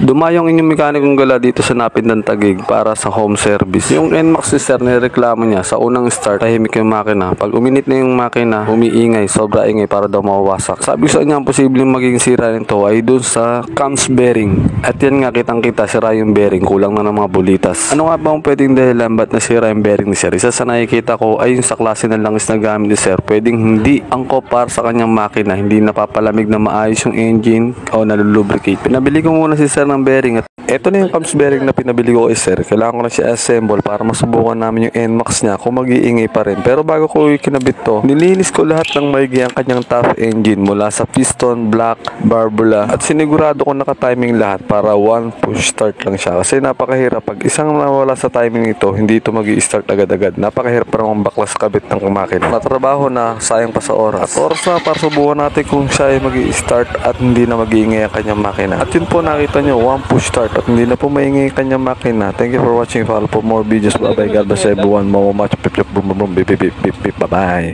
Dumayong inyong mekanikong gala dito sa Napindan Taguig para sa home service. Yung NMAX ni sir, nireklamo niya sa unang start, tahimik yung makina. Pag uminit na yung makina, umiingay, sobra ingay para daw mawawasak. Sabi sa niya, ang posibleng maging sira nito ay dun sa cams bearing. At yan nga, kitang kita, sira yung bearing, kulang na ng mga bulitas. Ano nga ba ang pwedeng dahilan ba't nasira yung bearing ni sir? Isa sa nakikita ko ay yung sa klase ng langis na gamit ni sir, pwedeng hindi angkop para sa kanyang makina, hindi napapalamig na maayos yung engine o nalulubricate. Pinabili ko muna si sir ng bearing at eto na yung cams bearing na pinabili ko kay sir. Kailangan ko na siya assemble para masubukan namin yung NMAX niya kung mag-iingay pa rin. Pero bago ko kinabit to, nilinis ko lahat ng maigi ang kanyang top engine mula sa piston, block, barbula at sinigurado ko naka-timing lahat para one push start lang siya. Kasi napakahirap pag isang nawala sa timing nito, hindi ito mag-i-start agad-agad. Napakahirap para baklas kabit ng makina. Matrabaho na, sayang pa sa oras. At oras na para subukan natin kung siya ay mag-i-start at hindi na mag-iingay ang kanyang makina. At yun po, nakita nyo, one push start at hindi na po maingay ang kanyang makina. Thank you for watching. Follow for more videos. Bye bye. God bless everyone. Bye bye.